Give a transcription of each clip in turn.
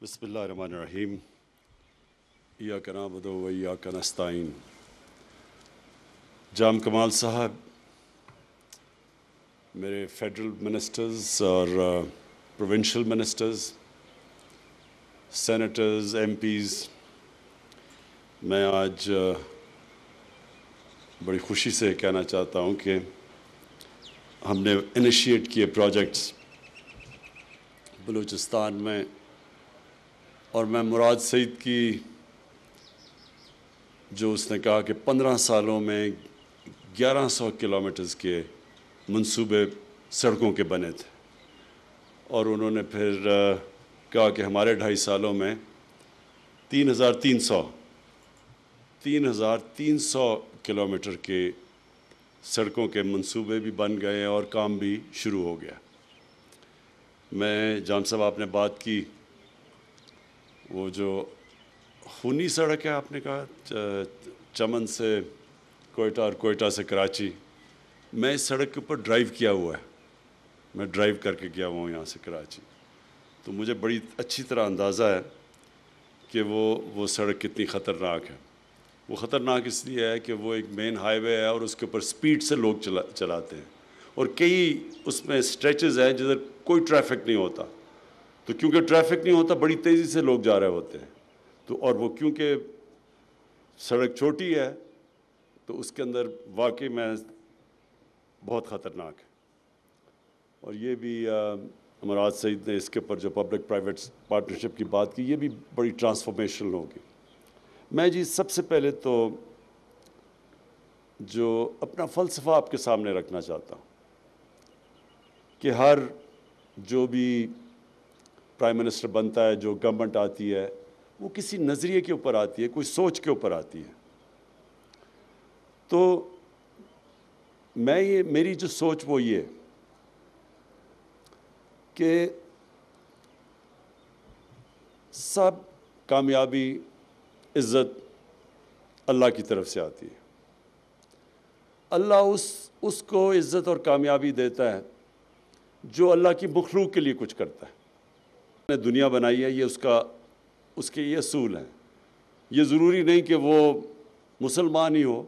بسم اللہ الرحمن الرحیم ایاک نعبد و ایاک نستعین. جام کمال صاحب، میرے فیڈرل منسٹرز اور provincial ministers, senators, MPs, میں آج بڑی خوشی سے کہنا چاہتا ہوں کہ ہم نے انیشیٹ کیے پروجیکٹس بلوچستان میں، اور میں مراد سعید کی جو اس نے کہا کہ 15 سالوں میں 1100 کلومیٹرز کے منصوبے سڑکوں کے بنے تھے، اور انہوں نے پھر کہا کہ ہمارے 2.5 سالوں میں 3,300 کلومیٹر کے سڑکوں کے منصوبے بھی بن گئے اور کام بھی شروع ہو گیا. میں جام صاحب، آپ نے بات کی وہ جو خونی سڑک ہے، آپ نے کہا چمن سے کوئٹہ اور کوئٹہ سے کراچی، میں اس سڑک کے اوپر ڈرائیو کیا ہوا ہے. میں ڈرائیو کر کے گیا ہوا ہوں یہاں سے کراچی، تو مجھے بڑی اچھی طرح اندازہ ہے کہ وہ سڑک کتنی خطرناک ہے. وہ خطرناک اس لیے ہے کہ وہ ایک مین ہائی وے ہے اور اس کے اوپر سپیڈ سے لوگ چلاتے ہیں، اور کئی اس میں سٹریچز ہیں جدھر کوئی ٹریفک نہیں ہوتا. تو کیونکہ ٹریفک نہیں ہوتا، بڑی تیزی سے لوگ جا رہے ہوتے ہیں. تو اور وہ کیونکہ سڑک چھوٹی ہے تو اس کے اندر واقعی میں بہت خطرناک ہے. اور یہ بھی مراد سعید نے اس کے اوپر جو پبلک پرائیویٹ پارٹنرشپ کی بات کی، یہ بھی بڑی ٹرانسفارمیشنل ہوگی. میں سب سے پہلے تو جو اپنا فلسفہ آپ کے سامنے رکھنا چاہتا ہوں کہ ہر جو بھی پرائم منسٹر بنتا ہے، جو گورنمنٹ آتی ہے، وہ کسی نظریے کے اوپر آتی ہے، کوئی سوچ کے اوپر آتی ہے. تو میری جو سوچ وہ یہ کہ سب کامیابی، عزت اللہ کی طرف سے آتی ہے. اللہ اس کو عزت اور کامیابی دیتا ہے جو اللہ کی مخلوق کے لیے کچھ کرتا ہے. نے دنیا بنائی ہے، یہ اس کے یہ اصول ہیں. یہ ضروری نہیں کہ وہ مسلمان ہی ہو.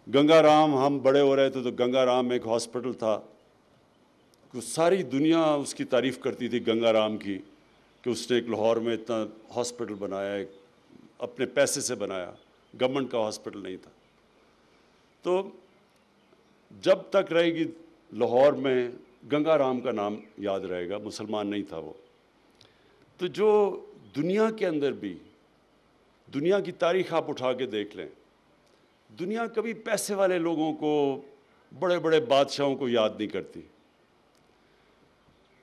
گنگا رام، ہم بڑے ہو رہے تھے تو گنگا رام ایک ہاسپٹل تھا، ساری دنیا اس کی تعریف کرتی تھی گنگا رام کی، کہ اس نے ایک لاہور میں اتنا ہاسپٹل بنایا، ایک اپنے پیسے سے بنایا، گورنمنٹ کا ہاسپٹل نہیں تھا. تو جب تک رہے گی لاہور میں گنگا رام کا نام یاد رہے گا، مسلمان نہیں تھا وہ. تو جو دنیا کے اندر بھی، دنیا کی تاریخ آپ اٹھا کے دیکھ لیں، دنیا کبھی پیسے والے لوگوں کو، بڑے بڑے بادشاہوں کو یاد نہیں کرتی.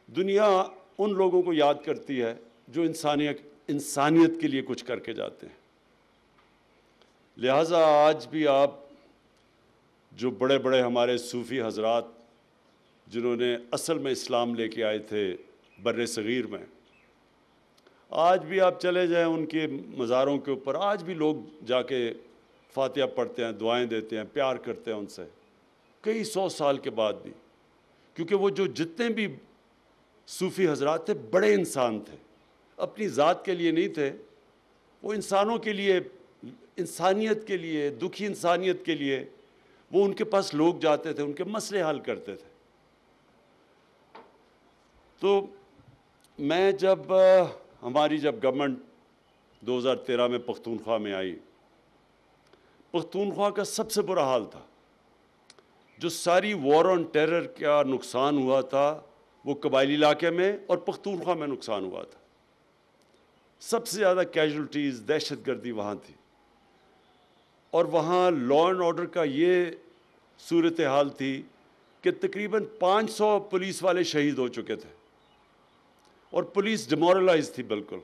دنیا ان لوگوں کو یاد کرتی ہے جو انسانیت کے لیے کچھ کر کے جاتے ہیں. لہٰذا آج بھی آپ جو بڑے بڑے ہمارے صوفی حضرات جنہوں نے اصل میں اسلام لے کے آئے تھے بر صغیر میں، آج بھی آپ چلے جائیں ان کے مزاروں کے اوپر، آج بھی لوگ جا کے فاتحہ پڑھتے ہیں، دعائیں دیتے ہیں، پیار کرتے ہیں ان سے، کئی 100 سال کے بعد بھی. کیونکہ وہ جتنے بھی صوفی حضرات تھے، بڑے انسان تھے، اپنی ذات کے لیے نہیں تھے. وہ انسانوں کے لیے، انسانیت کے لیے، دکھی انسانیت کے لیے وہ ان کے پاس لوگ جاتے تھے، ان کے مسئلے حل کرتے تھے. تو میں ہماری جب گورنمنٹ 2013 میں پختونخوا میں آئی، پختونخوا کا سب سے برا حال تھا. جو ساری وار آن ٹیرر کا نقصان ہوا تھا وہ قبائلی علاقے میں اور پختونخوا میں نقصان ہوا تھا. سب سے زیادہ کیجولٹیز، دہشت گردی وہاں تھی، اور وہاں لا اینڈ آرڈر کا یہ صورتحال تھی کہ تقریباً 500 پولیس والے شہید ہو چکے تھے، اور پولیس ڈیمورلائز تھی بالکل.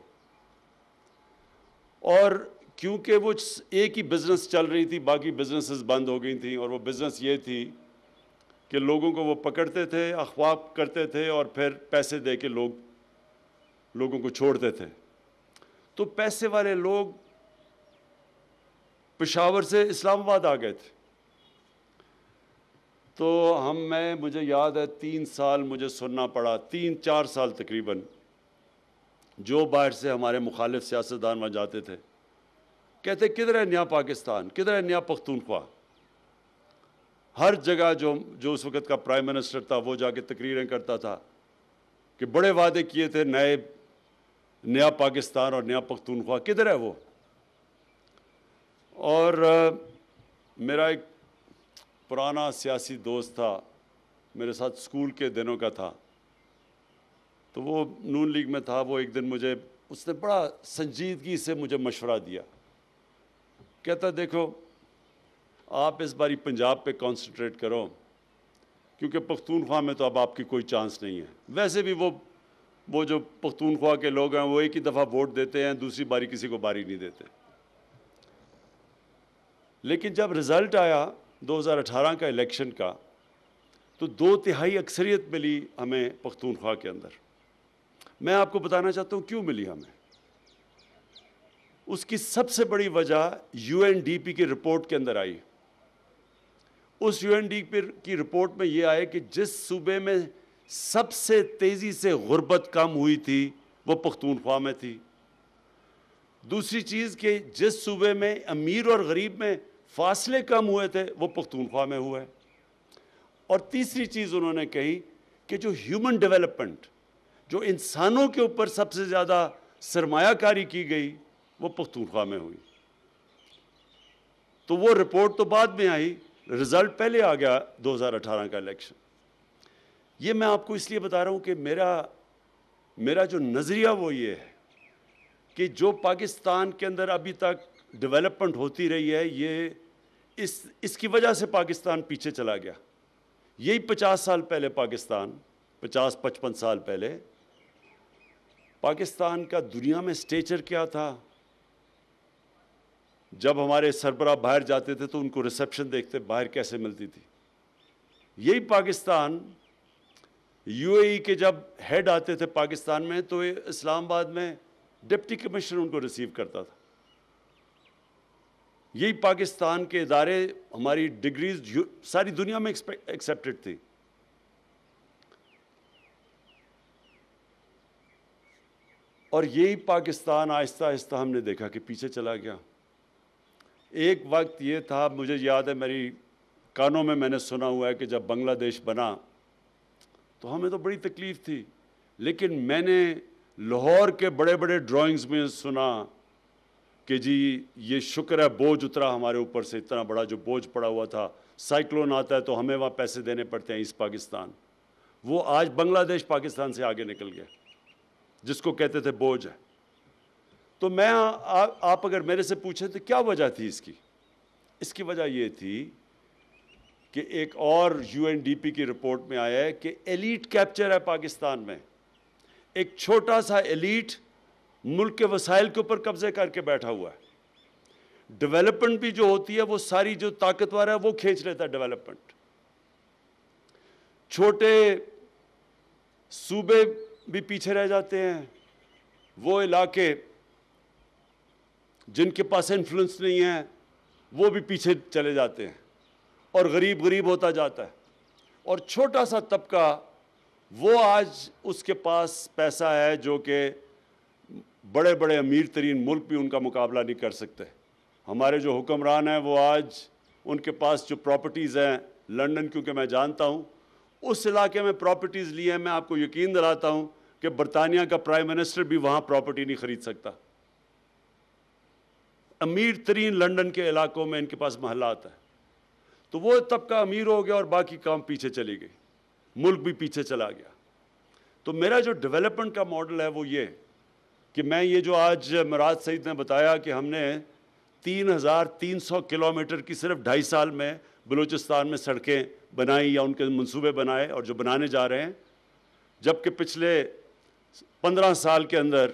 اور کیونکہ وہ ایک ہی بزنس چل رہی تھی، باقی بزنسز بند ہو گئی تھیں، اور وہ بزنس یہ تھی کہ لوگوں کو وہ پکڑتے تھے، اغوا کرتے تھے، اور پھر پیسے دے کے لوگوں کو چھوڑتے تھے. تو پیسے والے لوگ پشاور سے اسلام آباد آ گئے تھے. تو مجھے یاد ہے 3 سال مجھے سننا پڑا، 3-4 سال تقریباً جو باہر سے ہمارے مخالف سیاستدان وہاں جاتے تھے، کہتے کدھر ہے نیا پاکستان، کدھر ہے نیا پختونخوا؟ ہر جگہ جو اس وقت کا پرائم منسٹر تھا وہ جا کے تقریریں کرتا تھا کہ بڑے وعدے کیے تھے نیا پاکستان اور نیا پختونخوا، کدھر ہے وہ؟ اور میرا ایک پرانا سیاسی دوست تھا، میرے ساتھ اسکول کے دنوں کا تھا، تو وہ نون لیگ میں تھا. وہ ایک دن اس نے بڑا سنجیدگی سے مجھے مشورہ دیا. کہتا دیکھو آپ اس باری پنجاب پہ کانسنٹریٹ کرو، کیونکہ پختونخوا میں تو اب آپ کی کوئی چانس نہیں ہے. ویسے بھی وہ جو پختونخوا کے لوگ ہیں وہ ایک ہی دفعہ ووٹ دیتے ہیں، دوسری باری کسی کو باری نہیں دیتے. لیکن جب رزلٹ آیا 2018 کا الیکشن کا، تو 2/3 اکثریت ملی ہمیں پختونخوا کے اندر. میں آپ کو بتانا چاہتا ہوں کیوں ملی ہمیں. اس کی سب سے بڑی وجہ UNDP کی رپورٹ کے اندر آئی. اس UNDP کی رپورٹ میں یہ آئے کہ جس صوبے میں سب سے تیزی سے غربت کم ہوئی تھی وہ پختونخوا میں تھی. دوسری چیز کہ جس صوبے میں امیر اور غریب میں فاصلے کم ہوئے تھے وہ پختونخوا میں ہوئے. اور تیسری چیز انہوں نے کہی کہ جو ہیومن ڈیولپمنٹ، جو انسانوں کے اوپر سب سے زیادہ سرمایہ کاری کی گئی وہ پختونخوا میں ہوئی. تو وہ رپورٹ تو بعد میں آئی، رزلٹ پہلے آ گیا 2018 کا الیکشن. یہ میں آپ کو اس لیے بتا رہا ہوں کہ میرا جو نظریہ وہ یہ ہے کہ جو پاکستان کے اندر ابھی تک ڈیولپمنٹ ہوتی رہی ہے، یہ اس کی وجہ سے پاکستان پیچھے چلا گیا. یہی 50 سال پہلے پاکستان، 50-55 سال پہلے پاکستان کا دنیا میں سٹیچر کیا تھا. جب ہمارے سربراہ باہر جاتے تھے تو ان کو ریسیپشن دیکھتے باہر کیسے ملتی تھی. یہی پاکستان UAE کے جب ہیڈ آتے تھے پاکستان میں تو اسلام آباد میں ڈپٹی کمشنر ان کو ریسیو کرتا تھا. یہی پاکستان کے ادارے، ہماری ڈگریز ساری دنیا میں ایکسیپٹڈ تھی. اور یہی پاکستان آہستہ آہستہ ہم نے دیکھا کہ پیچھے چلا گیا. ایک وقت یہ تھا، مجھے یاد ہے میری کانوں میں نے سنا ہوا ہے کہ جب بنگلہ دیش بنا تو ہمیں تو بڑی تکلیف تھی، لیکن میں نے لاہور کے بڑے بڑے ڈرائنگز میں سنا کہ جی یہ شکر ہے بوجھ اترا ہمارے اوپر سے، اتنا بڑا جو بوجھ پڑا ہوا تھا، سائیکلون آتا ہے تو ہمیں وہاں پیسے دینے پڑتے ہیں ایسٹ پاکستان. وہ آج بنگلہ دیش پاکستان سے آگے نکل گیا، جس کو کہتے تھے بوجھ ہے. تو آپ اگر میرے سے پوچھیں تو کیا وجہ تھی اس کی وجہ یہ تھی کہ ایک اور UNDP کی رپورٹ میں آیا ہے کہ ایلیٹ کیپچر ہے پاکستان میں. ایک چھوٹا سا ایلیٹ ملک کے وسائل کے اوپر قبضے کر کے بیٹھا ہوا ہے. ڈیولپمنٹ بھی جو ہوتی ہے وہ ساری جو طاقتور ہے وہ کھینچ لیتا ہے ڈیولپمنٹ. چھوٹے صوبے بھی پیچھے رہ جاتے ہیں، وہ علاقے جن کے پاس انفلوئنس نہیں ہے وہ بھی پیچھے چلے جاتے ہیں، اور غریب ہوتا جاتا ہے. اور چھوٹا سا طبقہ وہ آج اس کے پاس پیسہ ہے جو کہ بڑے بڑے امیر ترین ملک بھی ان کا مقابلہ نہیں کر سکتے. ہمارے جو حکمران ہیں وہ آج ان کے پاس جو پراپرٹیز ہیں لنڈن، کیونکہ میں جانتا ہوں اس علاقے میں پراپرٹیز لی ہیں، میں آپ کو یقین دلاتا ہوں کہ برطانیہ کا پرائم منسٹر بھی وہاں پراپرٹی نہیں خرید سکتا. امیر ترین لنڈن کے علاقوں میں ان کے پاس محلات ہیں. تو وہ طبقہ امیر ہو گیا اور باقی کام پیچھے چلی گئی، ملک بھی پیچھے چلا گیا. تو میرا جو ڈیولپمنٹ کا ماڈل ہے وہ یہ کہ میں یہ جو آج مراد سعید نے بتایا کہ ہم نے 3300 کلومیٹر کی صرف 2.5 سال میں بلوچستان میں سڑکیں بنائی یا ان کے منصوبے بنائے اور جو بنانے جا رہے ہیں، جبکہ پچھلے 15 سال کے اندر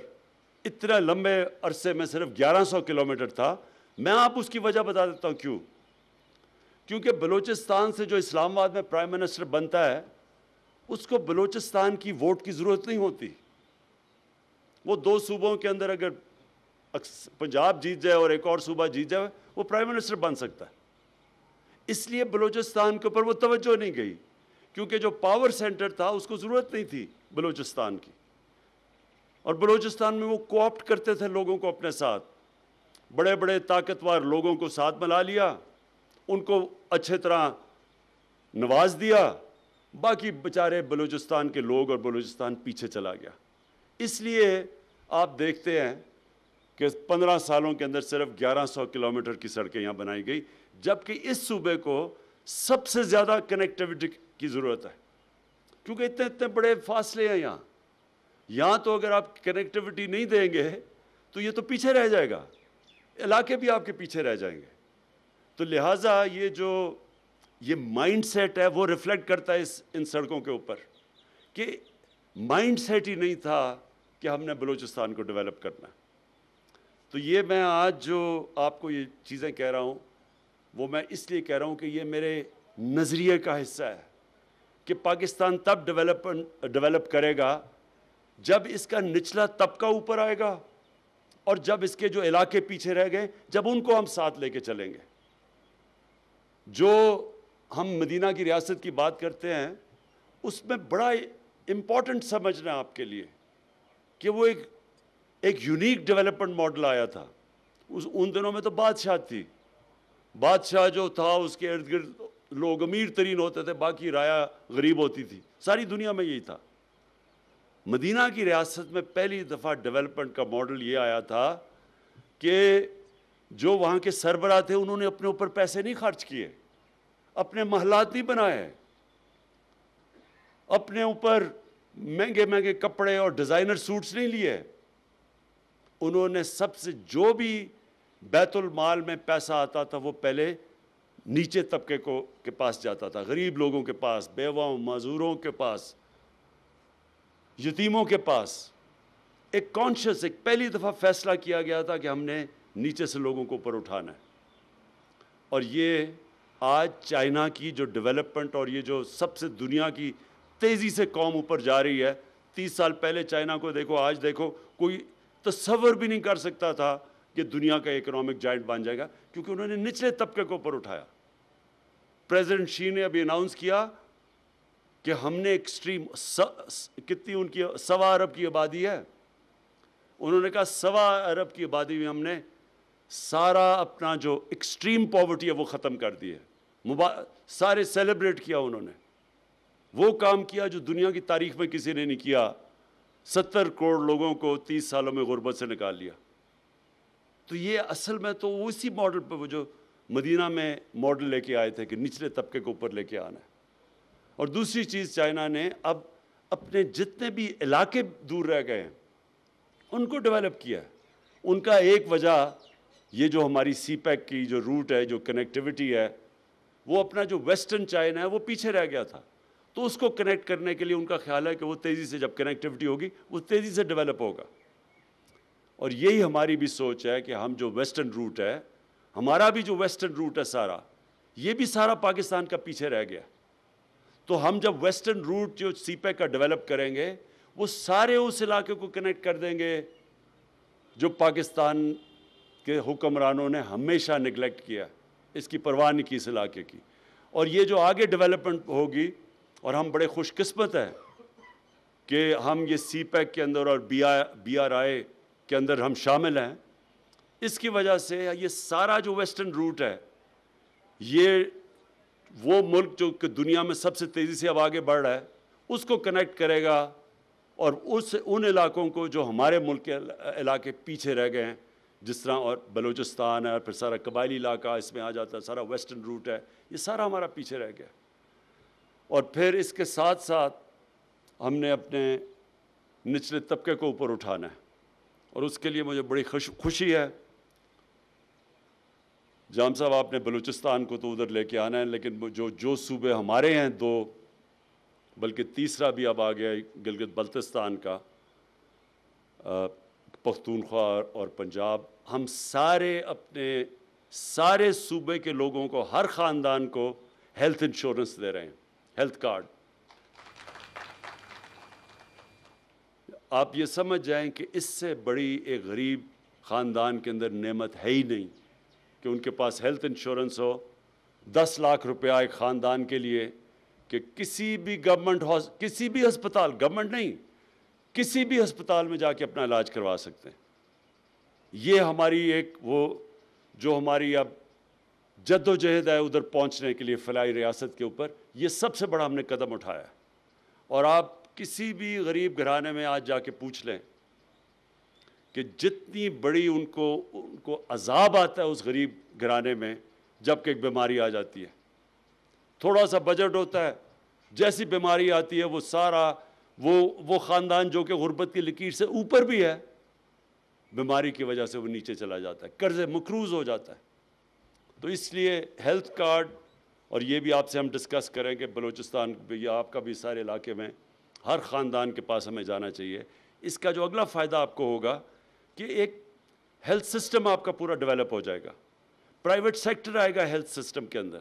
اتنے لمبے عرصے میں صرف 1100 کلومیٹر تھا. میں آپ اس کی وجہ بتا دیتا ہوں کیونکہ بلوچستان سے جو اسلام آباد میں پرائم منسٹر بنتا ہے اس کو بلوچستان کی ووٹ کی ضرورت نہیں ہوتی. وہ 2 صوبوں کے اندر اگر پنجاب جیت جائے اور ایک اور صوبہ جیت جائے وہ پرائم منسٹر بن سکتا ہے. اس لیے بلوچستان کے اوپر وہ توجہ نہیں گئی، کیونکہ جو پاور سینٹر تھا اس کو ضرورت نہیں تھی بلوچستان کی. اور بلوچستان میں وہ کوآپٹ کرتے تھے لوگوں کو اپنے ساتھ، بڑے بڑے طاقتور لوگوں کو ساتھ ملا لیا، ان کو اچھے طرح نواز دیا، باقی بیچارے بلوچستان کے لوگ اور بلوچستان پیچھے چلا گیا۔ اس لیے آپ دیکھتے ہیں کہ 15 سالوں کے اندر صرف 1100 کلومیٹر کی سڑکیں یہاں بنائی گئی، جبکہ اس صوبے کو سب سے زیادہ کنیکٹیوٹی کی ضرورت ہے، کیونکہ اتنے بڑے فاصلے ہیں یہاں تو اگر آپ کنیکٹیوٹی نہیں دیں گے تو یہ تو پیچھے رہ جائے گا، علاقے بھی آپ کے پیچھے رہ جائیں گے۔ تو لہٰذا یہ مائنڈ سیٹ ہے وہ ریفلیکٹ کرتا ہے ان سڑکوں کے اوپر، کہ مائنڈ سیٹ ہی نہیں تھا کہ ہم نے بلوچستان کو ڈیولپ کرنا ہے۔ تو یہ میں آج جو آپ کو یہ چیزیں کہہ رہا ہوں وہ میں اس لیے کہہ رہا ہوں کہ یہ میرے نظریے کا حصہ ہے کہ پاکستان تب ڈیولپ کرے گا جب اس کا نچلا طبقہ اوپر آئے گا، اور جب اس کے جو علاقے پیچھے رہ گئے جب ان کو ہم ساتھ لے کے چلیں گے۔ جو ہم مدینہ کی ریاست کی بات کرتے ہیں اس میں بڑا امپورٹنٹ سمجھنا ہے آپ کے لیے کہ وہ ایک یونیک ڈیولپمنٹ ماڈل آیا تھا۔ ان دنوں میں تو بادشاہ تھی، بادشاہ جو تھا اس کے ارد گرد لوگ امیر ترین ہوتے تھے، باقی رعایا غریب ہوتی تھی، ساری دنیا میں یہی تھا۔ مدینہ کی ریاست میں پہلی دفعہ ڈیولپمنٹ کا ماڈل یہ آیا تھا کہ جو وہاں کے سربراہ تھے انہوں نے اپنے اوپر پیسے نہیں خرچ کیے، اپنے محلات نہیں بنائے، اپنے اوپر مہنگے مہنگے کپڑے اور ڈیزائنر سوٹس نہیں لیے، انہوں نے سب سے جو بھی بیت المال میں پیسہ آتا تھا وہ پہلے نیچے طبقے کے پاس جاتا تھا، غریب لوگوں کے پاس، بیواؤں معذوروں کے پاس، یتیموں کے پاس۔ ایک پہلی دفعہ فیصلہ کیا گیا تھا کہ ہم نے نیچے سے لوگوں کو اوپر اٹھانا ہے۔ اور یہ آج چائنا کی جو ڈیولپمنٹ اور یہ جو سب سے دنیا کی تیزی سے قوم اوپر جا رہی ہے، 30 سال پہلے چائنا کو دیکھو، آج دیکھو، کوئی تصور بھی نہیں کر سکتا تھا کہ دنیا کا اکنامک جائنٹ بن جائے گا، کیونکہ انہوں نے نچلے طبقے کو اوپر اٹھایا۔ پریزیڈنٹ شی نے ابھی اناؤنس کیا کہ ہم نے ایکسٹریم کتنی ان کی 1.25 ارب کی آبادی ہے، انہوں نے کہا 1.25 ارب کی آبادی میں ہم نے سارا اپنا جو ایکسٹریم پاورٹی ہے وہ ختم کر دی ہے، سارے سیلیبریٹ کیا انہوں نے، وہ کام کیا جو دنیا کی تاریخ میں کسی نے نہیں کیا، 70 کروڑ لوگوں کو 30 سالوں میں غربت سے نکال لیا۔ تو یہ اصل میں تو اسی ماڈل پہ وہ جو مدینہ میں ماڈل لے کے آئے تھے کہ نچلے طبقے کو اوپر لے کے آنا ہے۔ اور دوسری چیز، چائنا نے اب اپنے جتنے بھی علاقے دور رہ گئے ہیں ان کو ڈیولپ کیا ہے۔ ان کا ایک وجہ یہ جو ہماری سی پیک کی جو روٹ ہے، جو کنیکٹیوٹی ہے، وہ اپنا جو ویسٹرن چائنا ہے وہ پیچھے رہ گیا تھا، تو اس کو کنیکٹ کرنے کے لیے ان کا خیال ہے کہ وہ تیزی سے جب کنیکٹیوٹی ہوگی وہ تیزی سے ڈیولپ ہوگا۔ اور یہی ہماری بھی سوچ ہے کہ ہم جو ویسٹرن روٹ ہے، ہمارا بھی جو ویسٹرن روٹ ہے سارا، یہ بھی سارا پاکستان کا پیچھے رہ گیا۔ تو ہم جب ویسٹرن روٹ جو سی پیک کا ڈیولپ کریں گے وہ سارے اس علاقے کو کنیکٹ کر دیں گے جو پاکستان کے حکمرانوں نے ہمیشہ نگلیکٹ کیا، اس کی پرواہ نہیں کی اس علاقے کی۔ اور یہ جو آگے ڈیولپمنٹ ہوگی، اور ہم بڑے خوش قسمت ہیں کہ ہم یہ سی پیک کے اندر اور بی آر آئی کے اندر ہم شامل ہیں، اس کی وجہ سے یہ سارا جو ویسٹرن روٹ ہے، یہ وہ ملک جو کہ دنیا میں سب سے تیزی سے اب آگے بڑھ رہا ہے اس کو کنیکٹ کرے گا، اور ان علاقوں کو جو ہمارے ملک کے علاقے پیچھے رہ گئے ہیں، جس طرح اور بلوچستان ہے، اور پھر سارا قبائلی علاقہ اس میں آ جاتا ہے، سارا ویسٹرن روٹ ہے، یہ سارا ہمارا پیچھے رہ گیا۔ اور پھر اس کے ساتھ ساتھ ہم نے اپنے نچلے طبقے کو اوپر اٹھانا ہے، اور اس کے لیے مجھے بڑی خوشی ہے۔ جام صاحب، آپ نے بلوچستان کو تو ادھر لے کے آنا ہے، لیکن جو صوبے ہمارے ہیں 2، بلکہ تیسرا بھی اب آ گیا گلگت بلتستان کا، پختونخوا اور پنجاب، ہم سارے اپنے سارے صوبے کے لوگوں کو، ہر خاندان کو ہیلتھ انشورنس دے رہے ہیں، ہیلتھ کارڈ۔ آپ یہ سمجھ جائیں کہ اس سے بڑی ایک غریب خاندان کے اندر نعمت ہے ہی نہیں کہ ان کے پاس ہیلتھ انشورنس ہو۔ 10 لاکھ روپیہ ایک خاندان کے لیے کہ کسی بھی گورنمنٹ کسی بھی ہسپتال، گورنمنٹ نہیں، کسی بھی ہسپتال میں جا کے اپنا علاج کروا سکتے ہیں. یہ ہماری ایک وہ جو ہماری اب جد و جہد ہے ادھر پہنچنے کے لیے فلاحی ریاست کے اوپر، یہ سب سے بڑا ہم نے قدم اٹھایا ہے. اور آپ کسی بھی غریب گھرانے میں آج جا کے پوچھ لیں کہ جتنی بڑی ان کو عذاب آتا ہے اس غریب گھرانے میں جب کہ ایک بیماری آ جاتی ہے. تھوڑا سا بجٹ ہوتا ہے، جیسی بیماری آتی ہے وہ سارا وہ خاندان جو کہ غربت کی لکیر سے اوپر بھی ہے، بیماری کی وجہ سے وہ نیچے چلا جاتا ہے، قرض مقروض ہو جاتا ہے. تو اس لیے ہیلتھ کارڈ، اور یہ بھی آپ سے ہم ڈسکس کریں کہ بلوچستان یا آپ کا بھی سارے علاقے میں ہر خاندان کے پاس ہمیں جانا چاہیے. اس کا جو اگلا فائدہ آپ کو ہوگا کہ ایک ہیلتھ سسٹم آپ کا پورا ڈیولپ ہو جائے گا. پرائیویٹ سیکٹر آئے گا ہیلتھ سسٹم کے اندر.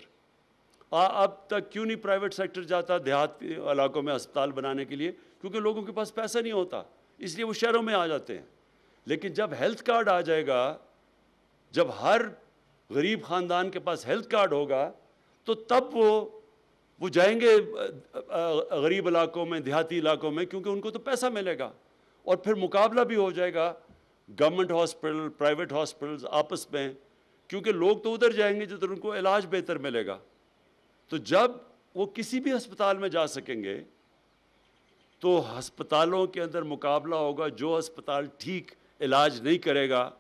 اب تک کیوں نہیں پرائیویٹ سیکٹر جاتا دیہات علاقوں میں ہسپتال بنانے کے لیے؟ کیونکہ لوگوں کے پاس پیسہ نہیں ہوتا، اس لیے وہ شہروں میں آ جاتے ہیں. لیکن جب ہیلتھ کارڈ آ جائے گا، جب ہر غریب خاندان کے پاس ہیلتھ کارڈ ہوگا، تو تب وہ جائیں گے غریب علاقوں میں، دیہاتی علاقوں میں، کیونکہ ان کو تو پیسہ ملے گا. اور پھر مقابلہ بھی ہو جائے گا گورنمنٹ ہاسپٹل، پرائیویٹ ہاسپٹلز آپس میں، کیونکہ لوگ تو ادھر جائیں گے جدھر ان کو علاج بہتر ملے گا. تو جب وہ کسی بھی ہسپتال میں جا سکیں گے تو ہسپتالوں کے اندر مقابلہ ہوگا. جو ہسپتال ٹھیک علاج نہیں کرے گا،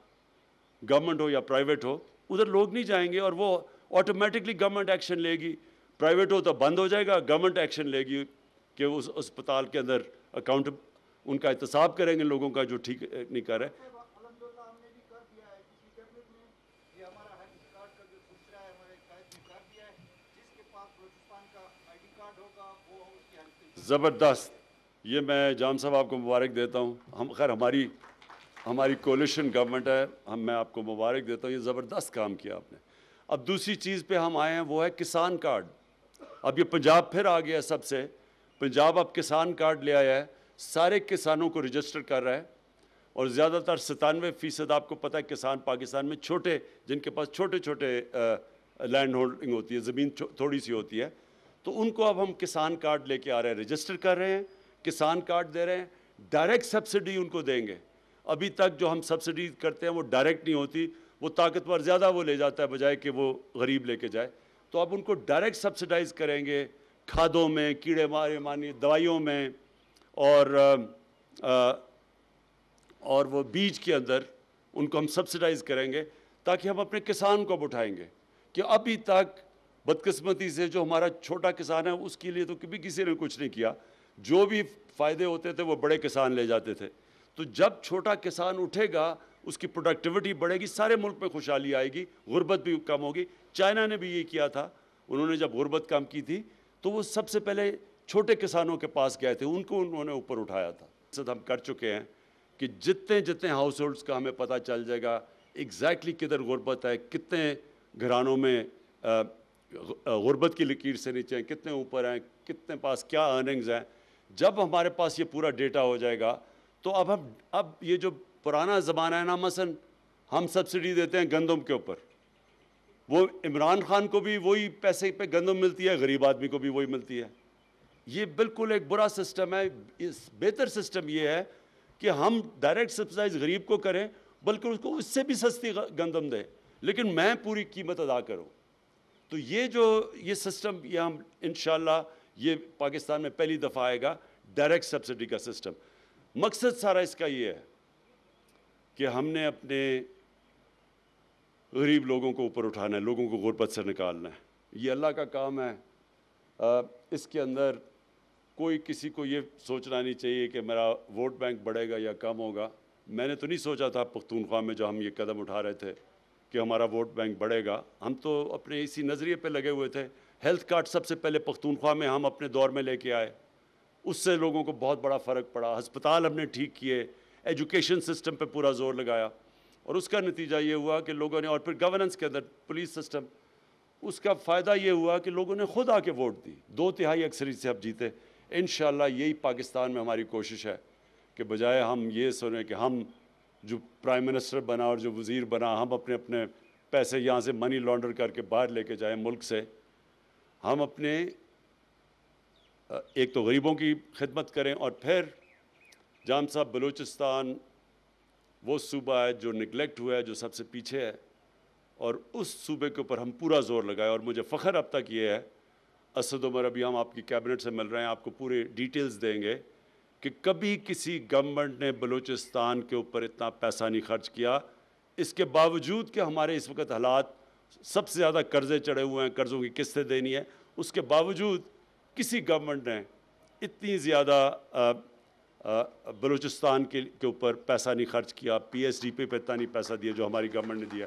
گورنمنٹ ہو یا پرائیویٹ ہو، ادھر لوگ نہیں جائیں گے اور وہ آٹومیٹکلی گورنمنٹ ایکشن لے گی. پرائیویٹ ہو تو بند ہو جائے گا، گورنمنٹ ایکشن لے گی کہ اس اسپتال کے اندر اکاؤنٹ ان کا احتساب کریں گے لوگوں کا جو ٹھیک نہیں کر رہے. الحمدللہ ہم نے بھی کر دیا ہے کسی کیبنٹ میں، یہ ہمارا ہیلتھ کارڈ کا جو سلسلہ ہے ہمارے قائد نے کر دیا ہے. جس کے پاس بلوچستان کا آئی ڈی کارڈ ہوگا وہ اس کی ہیلتھ. زبردست. یہ میں جان صاحب آپ کو مبارک دیتا ہوں. خیر ہماری کولیشن گورنمنٹ ہے، میں آپ کو مبارک دیتا ہوں. یہ زبردست کام کیا آپ نے. اب دوسری چیز پہ ہم آئے ہیں، وہ ہے کسان کارڈ. اب یہ پنجاب پھر آ گیا سب سے. پنجاب اب کسان کارڈ لے آیا ہے، سارے کسانوں کو رجسٹر کر رہا ہے. اور زیادہ تر 97% آپ کو پتہ ہے کسان پاکستان میں چھوٹے، جن کے پاس چھوٹے لینڈ ہولڈنگ ہوتی ہے، زمین تھوڑی سی ہوتی ہے، تو ان کو اب ہم کسان کارڈ لے کے آ رہے ہیں، رجسٹر کر رہے ہیں، کسان کارڈ دے رہے ہیں. ڈائریکٹ سبسڈی ان کو دیں گے. ابھی تک جو ہم سبسڈی کرتے ہیں وہ ڈائریکٹ نہیں ہوتی، وہ طاقتور زیادہ وہ لے جاتا ہے بجائے کہ وہ غریب لے کے جائے. تو اب ان کو ڈائریکٹ سبسڈائز کریں گے، کھادوں میں، کیڑے مارے دوائیوں میں، اور وہ بیج کے اندر ان کو ہم سبسڈائز کریں گے، تاکہ ہم اپنے کسان کو اٹھائیں گے. کہ ابھی تک بدقسمتی سے جو ہمارا چھوٹا کسان ہے اس کے لیے تو کبھی کسی نے کچھ نہیں کیا. جو بھی فائدے ہوتے تھے وہ بڑے کسان لے جاتے تھے. تو جب چھوٹا کسان اٹھے گا، اس کی پروڈکٹیوٹی بڑھے گی، سارے ملک میں خوشحالی آئے گی، غربت بھی کم ہوگی. چائنا نے بھی یہ کیا تھا. انہوں نے جب غربت کم کی تھی تو وہ سب سے پہلے چھوٹے کسانوں کے پاس گئے تھے، ان کو انہوں نے اوپر اٹھایا تھا. ہم کر چکے ہیں کہ جتنے ہاؤس ہولڈز کا ہمیں پتہ چل جائے گا ایگزیکٹلی کدھر غربت ہے، کتنے گھرانوں میں غربت کی لکیر سے نیچے ہیں، کتنے اوپر ہیں، کتنے پاس کیا ارننگز ہیں. جب ہمارے پاس یہ پورا ڈیٹا ہو جائے گا تو اب یہ جو پرانا زمانہ ہے نا، مثلا ہم سبسڈی دیتے ہیں گندم کے اوپر، وہ عمران خان کو بھی وہی پیسے پہ گندم ملتی ہے، غریب آدمی کو بھی وہی ملتی ہے. یہ بالکل ایک برا سسٹم ہے. بہتر سسٹم یہ ہے کہ ہم ڈائریکٹ سبسڈائز غریب کو کریں، بلکہ اس کو اس سے بھی سستی گندم دیں، لیکن میں پوری قیمت ادا کروں. تو یہ سسٹم یہ ہم انشاءاللہ یہ پاکستان میں پہلی دفعہ آئے گا، ڈائریکٹ سبسڈی کا سسٹم. مقصد سارا اس کا یہ ہے کہ ہم نے اپنے غریب لوگوں کو اوپر اٹھانا ہے، لوگوں کو غربت سے نکالنا ہے. یہ اللہ کا کام ہے. اس کے اندر کوئی کسی کو یہ سوچنا نہیں چاہیے کہ میرا ووٹ بینک بڑھے گا یا کم ہوگا. میں نے تو نہیں سوچا تھا پختونخوا میں جو ہم یہ قدم اٹھا رہے تھے کہ ہمارا ووٹ بینک بڑھے گا. ہم تو اپنے اسی نظریے پہ لگے ہوئے تھے. ہیلتھ کارڈ سب سے پہلے پختونخوا میں ہم اپنے دور میں لے کے آئے، اس سے لوگوں کو بہت بڑا فرق پڑا. ہسپتال ہم نے ٹھیک کیے، ایجوکیشن سسٹم پہ پورا زور لگایا، اور اس کا نتیجہ یہ ہوا کہ لوگوں نے، اور پھر گورننس کے اندر پولیس سسٹم، اس کا فائدہ یہ ہوا کہ لوگوں نے خود آ کے ووٹ دی. 2/3 اکثریت سے اب جیتے. انشاءاللہ یہی پاکستان میں ہماری کوشش ہے کہ بجائے ہم یہ سنیں کہ ہم جو پرائم منسٹر بنا اور جو وزیر بنا ہم اپنے پیسے یہاں سے منی لانڈر کر کے باہر لے کے جائیں ملک سے، ہم اپنے ایک تو غریبوں کی خدمت کریں، اور پھر جان صاحب بلوچستان وہ صوبہ ہے جو نگلیکٹ ہوا ہے, جو سب سے پیچھے ہے, اور اس صوبے کے اوپر ہم پورا زور لگائے. اور مجھے فخر اب تک یہ ہے, اسد عمر ابھی ہم آپ کی کیبنٹ سے مل رہے ہیں, آپ کو پورے ڈیٹیلز دیں گے کہ کبھی کسی گورنمنٹ نے بلوچستان کے اوپر اتنا پیسہ نہیں خرچ کیا. اس کے باوجود کہ ہمارے اس وقت حالات سب سے زیادہ قرضے چڑھے ہوئے ہیں, قرضوں کی قسطیں دینی ہے, اس کے باوجود کسی گورنمنٹ نے اتنی زیادہ بلوچستان کے اوپر پیسہ نہیں خرچ کیا. پی ایس ڈی پہ اتنا نہیں پیسہ دیا جو ہماری گورنمنٹ نے دیا.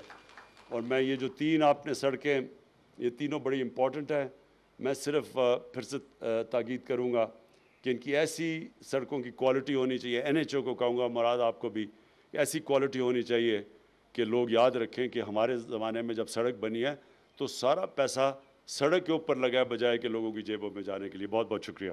اور میں یہ جو 3 آپ نے سڑکیں, یہ تینوں بڑی امپورٹنٹ ہیں. میں صرف پھر سے تاکید کروں گا کہ ان کی ایسی سڑکوں کی کوالٹی ہونی چاہیے. این ایچ او کو کہوں گا, مراد آپ کو بھی, ایسی کوالٹی ہونی چاہیے کہ لوگ یاد رکھیں کہ ہمارے زمانے میں جب سڑک بنی ہے تو سارا پیسہ سڑک کے اوپر لگا ہے بجائے کہ لوگوں کی جیبوں میں جانے کے لیے. بہت بہت شکریہ.